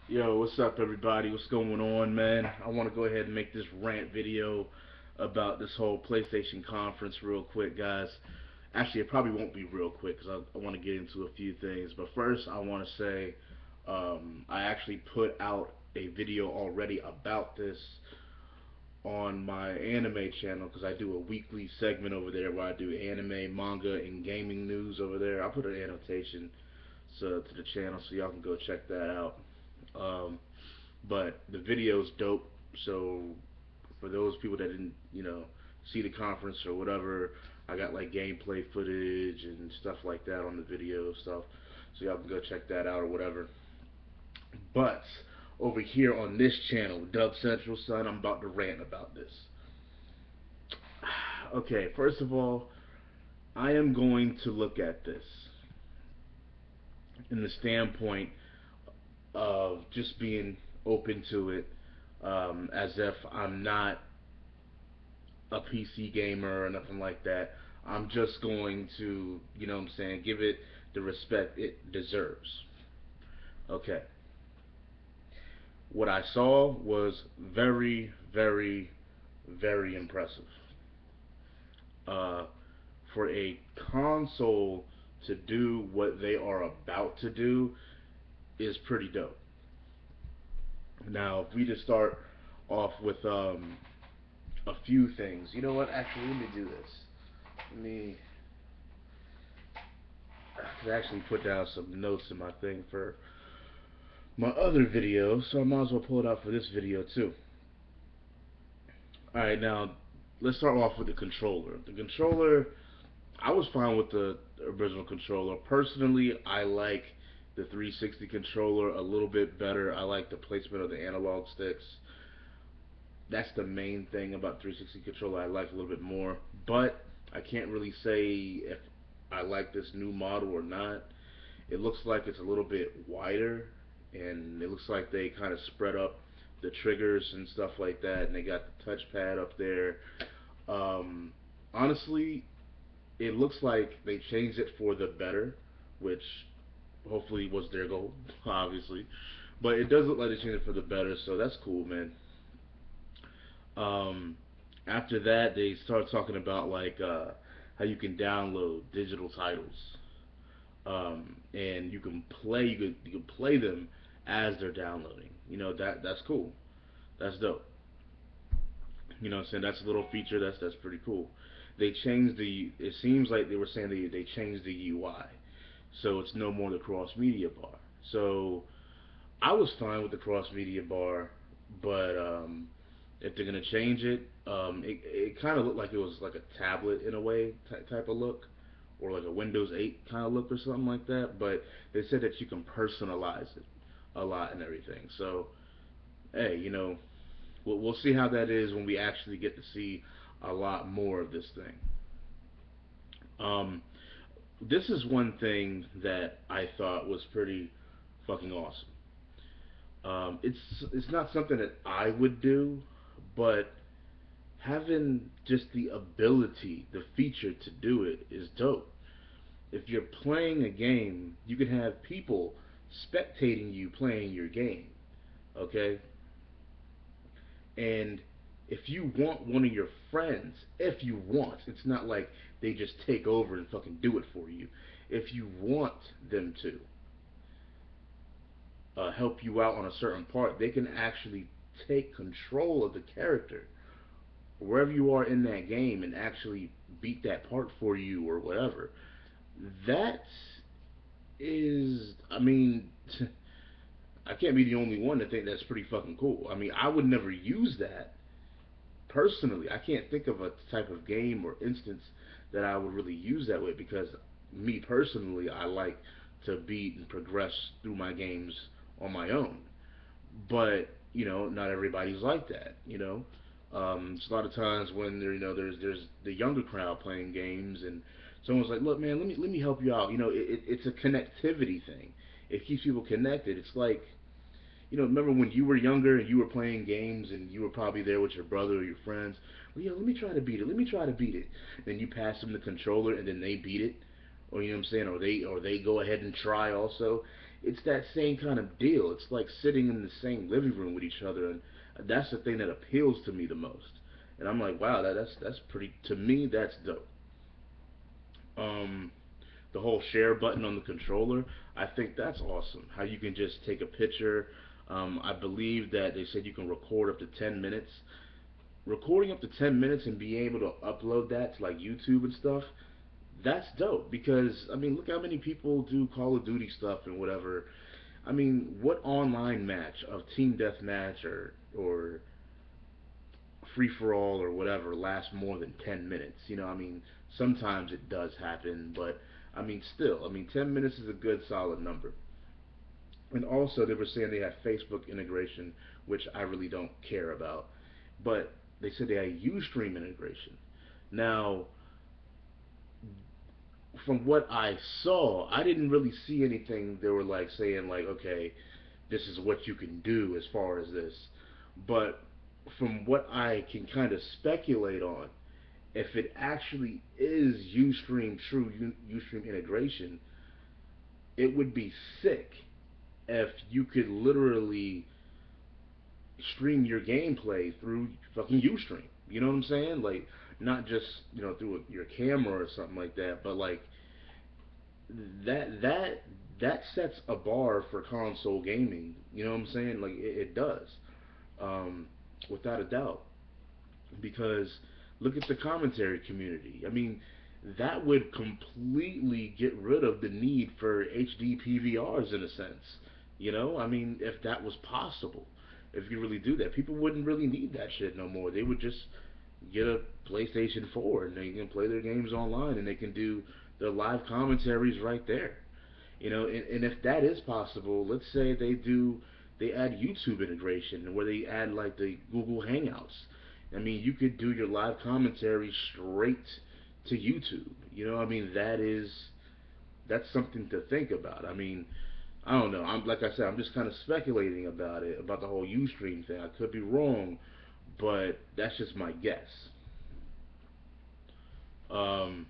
Yo, what's up, everybody? What's going on, man? I want to go ahead and make this rant video about this whole PlayStation conference real quick, guys. Actually, it probably won't be real quick because I want to get into a few things. But first, I want to say I actually put out a video already about this on my anime channel because I do a weekly segment over there where I do anime, manga, and gaming news over there. I put an annotation to the channel so y'all can go check that out. Um, but the video's dope. So for those people that didn't, see the conference or whatever, I got like gameplay footage and stuff like that on the video stuff. So y'all can go check that out or whatever. But over here on this channel, Dub Central Son, I'm about to rant about this. Okay, first of all, I am going to look at this in the standpoint of just being open to it, as if I'm not a PC gamer or nothing like that. I'm just going to, what I'm saying, give it the respect it deserves. Okay. What I saw was very, very, very impressive. Uh, for a console to do what they are about to do is pretty dope. Now, if we just start off with a few things, you know what? Actually, let me do this. Let me actually put down some notes in my thing for my other video, so I might as well pull it out for this video too. Alright, now let's start off with the controller. The controller, I was fine with the original controller. Personally, I like the 360 controller a little bit better. I like the placement of the analog sticks. That's the main thing about 360 controller I like a little bit more. But I can't really say if I like this new model or not. It looks like it's a little bit wider, and it looks like they kind of spread up the triggers and stuff like that, and they got the touchpad up there. Um, Honestly, it looks like they changed it for the better, which hopefully was their goal, obviously. But it does look like they changed it for the better, so that's cool, man. Um, After that, they start talking about like how you can download digital titles, and you can play them as they're downloading. That's cool. That's dope. What I'm saying? That's a little feature that's pretty cool. They changed the. It seems like they were saying they changed the UI, so it's no more the cross media bar. So I was fine with the cross media bar, but if they're gonna change it, it kind of looked like it was like a tablet in a way type of look, or like a Windows 8 kind of look or something like that. But they said that you can personalize it a lot and everything. So hey, we'll see how that is when we actually get to see a lot more of this thing. Um, this is one thing that I thought was pretty fucking awesome. It's not something that I would do, but having just the ability, the feature to do it is dope. If you're playing a game, you can have people spectating you playing your game, okay? And if you want one of your friends, if you want, it's not like they just take over and fucking do it for you. If you want them to help you out on a certain part, they can actually take control of the character wherever you are in that game and actually beat that part for you or whatever. That is, I mean, I can't be the only one to think that's pretty fucking cool. I mean, I would never use that personally. I can't think of a type of game or instance that I would really use that with because me personally, I like to beat and progress through my games on my own. But not everybody's like that. It's a lot of times when there's the younger crowd playing games, and someone's like, "Look, man, let me help you out." It's a connectivity thing. It keeps people connected. It's like remember when you were younger and you were playing games and you were probably there with your brother or your friends. Well, let me try to beat it. Let me try to beat it. Then you pass them the controller and then they beat it, or what I'm saying, or they go ahead and try also. it's that same kind of deal. It's like sitting in the same living room with each other, and that's the thing that appeals to me the most. And I'm like, wow, that's pretty. To me, that's dope. Um, the whole share button on the controller, I think that's awesome. How you can just take a picture. I believe that they said you can record up to 10 minutes. Recording up to 10 minutes and being able to upload that to like YouTube and stuff, that's dope. Because, I mean, look how many people do Call of Duty stuff and whatever. I mean, what online match of Team Deathmatch or free for all or whatever lasts more than 10 minutes? You know, I mean, sometimes it does happen, but I mean, still, I mean, 10 minutes is a good solid number. And also, they were saying they had Facebook integration, which I really don't care about. But they said they had Ustream integration. Now, from what I saw, I didn't really see anything they were like saying like, okay, this is what you can do as far as this. But from what I can kind of speculate on, if it actually is Ustream true Ustream integration, it would be sick if you could literally stream your gameplay through fucking Ustream. You know what I'm saying? Like not just through your camera or something like that, but like that that sets a bar for console gaming. You know what I'm saying? Like it does, um, without a doubt. Because look at the commentary community. I mean, that would completely get rid of the need for HD PVRs in a sense. You know, I mean, if that was possible, if you really do that, people wouldn't really need that shit no more. They would just get a PlayStation 4 and they can play their games online and they can do their live commentaries right there. You know, and if that is possible, let's say they add YouTube integration where they add like the Google Hangouts. I mean, you could do your live commentary straight to YouTube. You know, I mean that's something to think about. I mean, I don't know. I'm like I said, I'm just kind of speculating about it, about the whole UStream thing. I could be wrong, but that's just my guess. Um,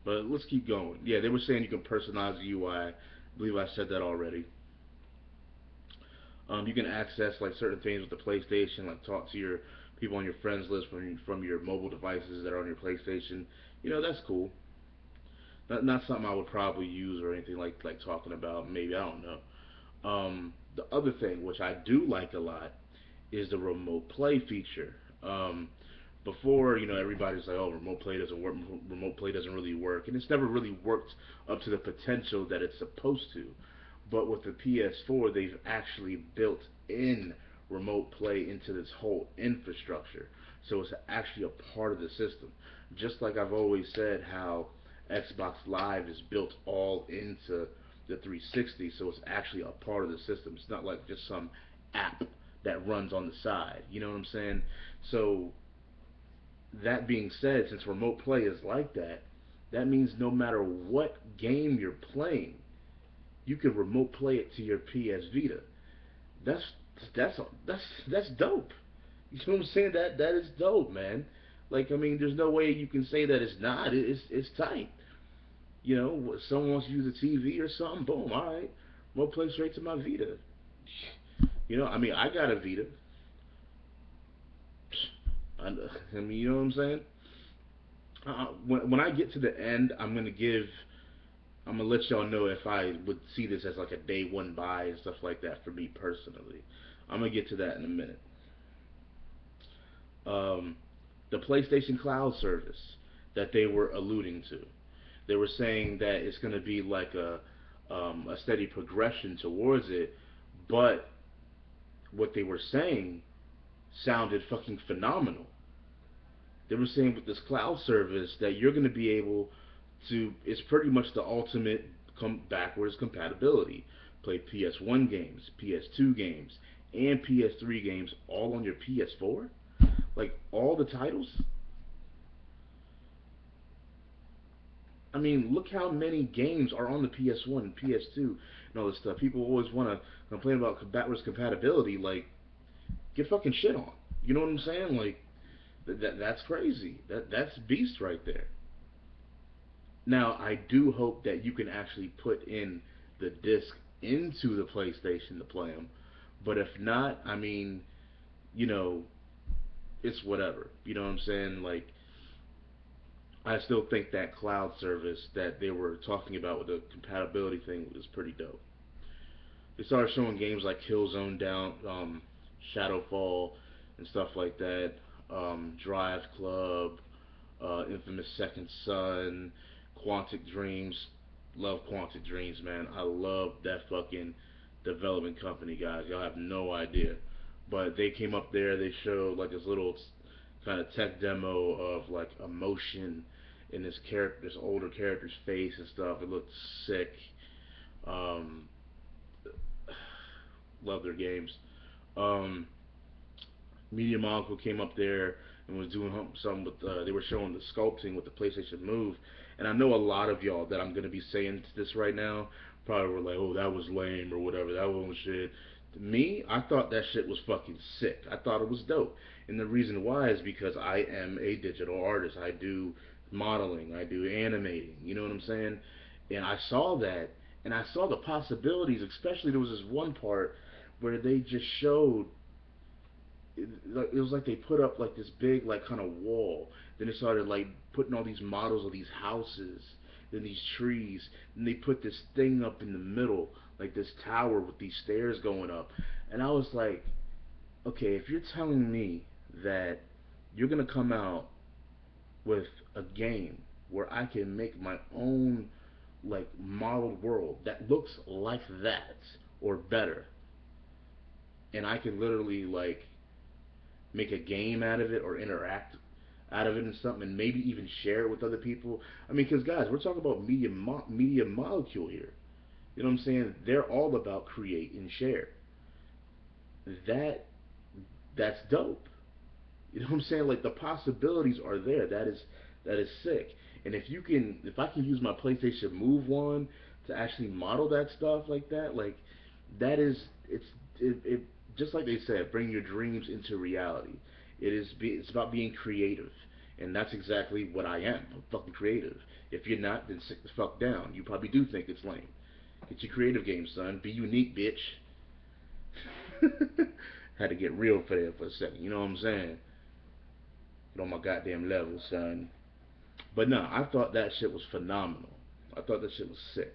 but let's keep going. Yeah, they were saying you can personalize the UI. I believe I said that already. You can access like certain things with the PlayStation, like talk to your people on your friends list from your mobile devices that are on your PlayStation. You know, that's cool. Not something I would probably use or anything like talking about. Maybe I don't know. The other thing, which I do like a lot, is the remote play feature. Before, everybody's like, oh, remote play doesn't work. Remote play doesn't really work, and it's never really worked up to the potential that it's supposed to. But with the PS4, they've actually built in remote play into this whole infrastructure, so it's actually a part of the system. Just like I've always said, how Xbox Live is built all into the 360, so it's actually a part of the system. It's not like just some app that runs on the side. You know what I'm saying? So that being said, since remote play is like that, that means no matter what game you're playing, you can remote play it to your PS Vita. That's that's dope. You know what I'm saying? That is dope, man. Like I mean, there's no way you can say that it's not. It's tight. Someone wants to use a TV or something. Boom, all right, remote play straight to my Vita. I mean, I got a Vita. I mean, you know what I'm saying? When I get to the end, I'm gonna let y'all know if I would see this as like a day one buy and stuff like that for me personally. I'm gonna get to that in a minute. Um, the PlayStation Cloud service that they were alluding to, they were saying that it's gonna be like a steady progression towards it, but what they were saying sounded fucking phenomenal. They were saying with this cloud service that you're going to be able to, it's pretty much the ultimate backwards compatibility. Play PS1 games, PS2 games, and PS3 games all on your PS4. Like all the titles. I mean, look how many games are on the PS1 and PS2 and all this stuff. People always want to complain about backwards compatibility. Like, get fucking shit on. You know what I'm saying? Like, that's crazy. That's beast right there. Now, I do hope that you can actually put in the disc into the PlayStation to play them. But if not, I mean, you know, it's whatever. You know what I'm saying? Like, I still think that cloud service that they were talking about with the compatibility thing was pretty dope. They started showing games like Killzone Down, Shadowfall, and stuff like that. Drive Club, Infamous Second Son, Quantic Dreams. Love Quantic Dreams, man. I love that fucking development company, guys. Y'all have no idea. But they came up there. They showed like this little kind of tech demo of like emotion in this character, this older character's face and stuff. It looked sick. Um, love their games. Um, Media Molecule came up there and was doing something with. They were showing the sculpting with the PlayStation Move, and I know a lot of y'all that I'm gonna be saying this right now probably were like, "Oh, that was lame" or whatever. That was shit. Me, I thought that shit was fucking sick. I thought it was dope, and the reason why is because I am a digital artist. I do modeling. I do animating. You know what I'm saying? And I saw that, and I saw the possibilities. Especially there was this one part where they just showed it was like they put up like this big like kind of wall. Then they started like putting all these models of these houses, then these trees, and they put this thing up in the middle, like this tower with these stairs going up. And I was like, okay, if you're telling me that you're gonna come out with a game where I can make my own like modeled world that looks like that or better, and I can literally like make a game out of it or interact out of it and something, and maybe even share it with other people. I mean, because guys, we're talking about media molecule here. You know what I'm saying? They're all about create and share. That that's dope. You know what I'm saying? Like the possibilities are there. That is sick. And if I can use my PlayStation Move one to actually model that stuff like that, like that is it just like they said, bring your dreams into reality. It's about being creative, and that's exactly what I am. I'm fucking creative. If you're not, then sit the fuck down. You probably do think it's lame. Get your creative game, son. Be unique, bitch. Had to get real for that for a second. You know what I'm saying? Get on my goddamn level, son. But no, I thought that shit was phenomenal. I thought that shit was sick.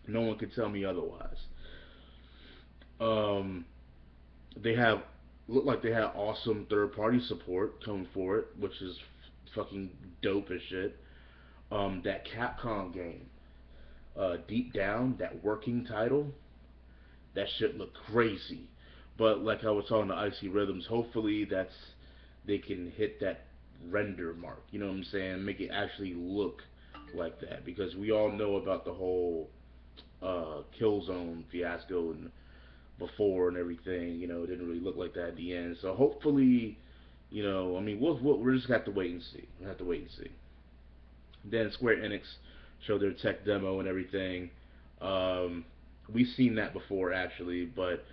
No one could tell me otherwise. Um, they have look like they had awesome third party support coming for it, which is fucking dope as shit. That Capcom game, Deep Down, that working title, that shit looked crazy. But like I was talking to Icy Rhythms, hopefully they can hit that render mark. You know what I'm saying? Make it actually look like that because we all know about the whole Killzone fiasco and before and everything. You know, it didn't really look like that at the end. So hopefully, I mean, we're just gonna have to wait and see. We have to wait and see. Then Square Enix showed their tech demo and everything. Um, we've seen that before actually, but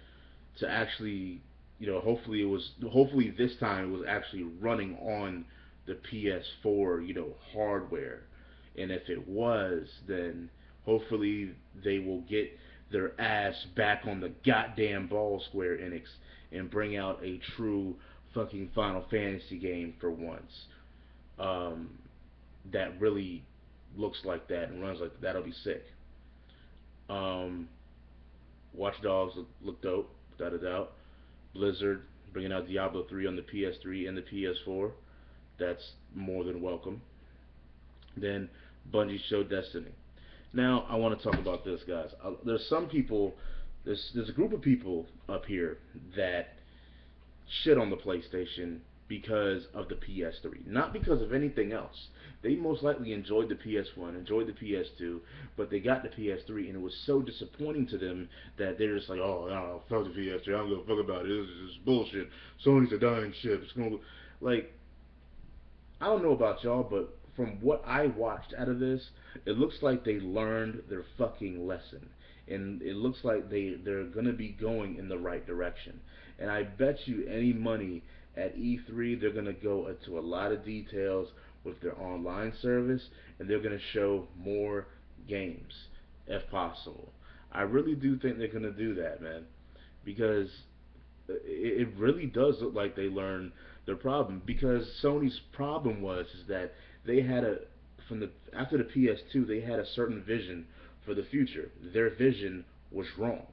to actually, hopefully this time it was actually running on the PS4, hardware. And if it was, then hopefully they will get their ass back on the goddamn ball, Square Enix, and bring out a true fucking Final Fantasy game for once. Um, that really looks like that and runs like that. That'll be sick. Um, Watch Dogs look dope, without a doubt. Blizzard bringing out Diablo 3 on the PS3 and the PS4. That's more than welcome. Then Bungie showed Destiny. Now I want to talk about this, guys. There's some people. There's a group of people up here that shit on the PlayStation because of the PS3, not because of anything else. They most likely enjoyed the PS1, enjoyed the PS2, but they got the PS3, and it was so disappointing to them that they're just like, oh, no, fuck the PS3, I don't give a fuck about it. This is bullshit. Sony's a dying ship. It's gonna like I don't know about y'all, but from what I watched out of this, it looks like they learned their fucking lesson, and it looks like they're gonna be going in the right direction. And I bet you any money at E3 they're gonna go into a lot of details with their online service, and they're gonna show more games if possible. I really do think they're gonna do that, man, because it really does look like they learned their problem. Because Sony's problem was is that they had a from the after the PS2 they had a certain vision for the future. Their vision was wrong,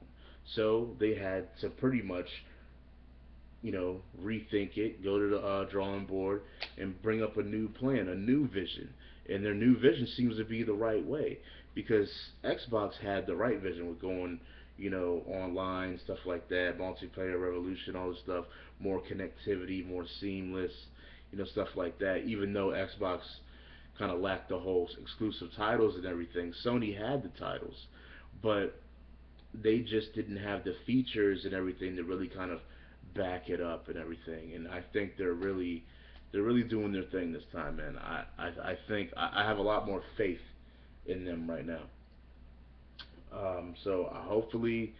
so they had to pretty much rethink it, go to the drawing board, and bring up a new plan, a new vision. And their new vision seems to be the right way because Xbox had the right vision with going, online, stuff like that, multiplayer revolution, all this stuff, more connectivity, more seamless, stuff like that. Even though Xbox kind of lacked the whole exclusive titles and everything, Sony had the titles, but they just didn't have the features and everything to really kind of back it up and everything. And I think they're really doing their thing this time, man. I think I have a lot more faith in them right now. So hopefully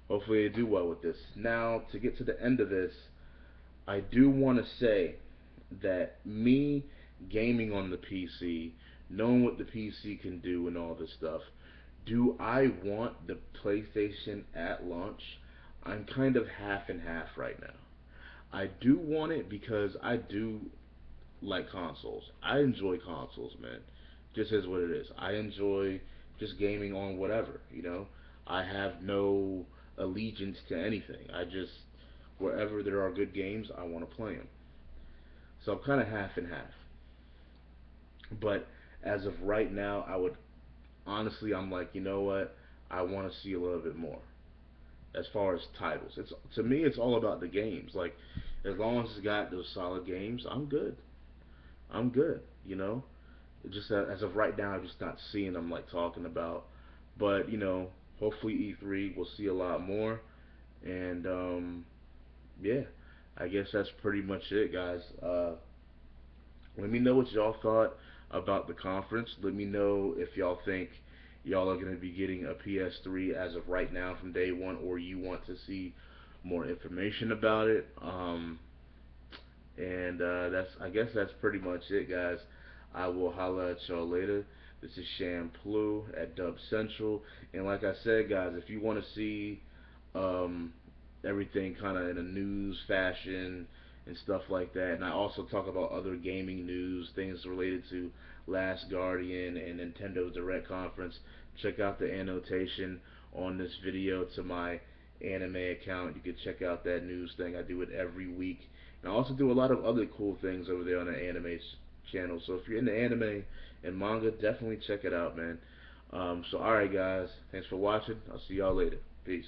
they do well with this. Now to get to the end of this, I do want to say that me gaming on the PC, knowing what the PC can do and all this stuff, do I want the PlayStation at launch? I'm kind of half and half right now. I do want it because I do like consoles. I enjoy consoles, man. Just is what it is. I enjoy just gaming on whatever. I have no allegiance to anything. I just wherever there are good games, I want to play them. So I'm kind of half and half. But as of right now, I would honestly, I'm like, you know what? I want to see a little bit more as far as titles. It's to me, it's all about the games. Like, as long as it's got those solid games, I'm good. I'm good. Just as of right now, I'm just not seeing them like talking about. But hopefully E3 we'll see a lot more. And yeah, I guess that's pretty much it, guys. Let me know what y'all thought about the conference. Let me know if y'all think y'all are going to be getting a PS3 as of right now from day one, or you want to see more information about it. And I guess that's pretty much it, guys. I will holla at y'all later. This is Shampoo at Dub Central, and like I said, guys, if you want to see um, everything kind of in a news fashion and stuff like that, and I also talk about other gaming news, things related to Last Guardian and Nintendo Direct Conference. Check out the annotation on this video to my anime account. You can check out that news thing. I do it every week. And I also do a lot of other cool things over there on the anime channel. So if you're into anime and manga, definitely check it out, man. So alright guys, thanks for watching. I'll see y'all later. Peace.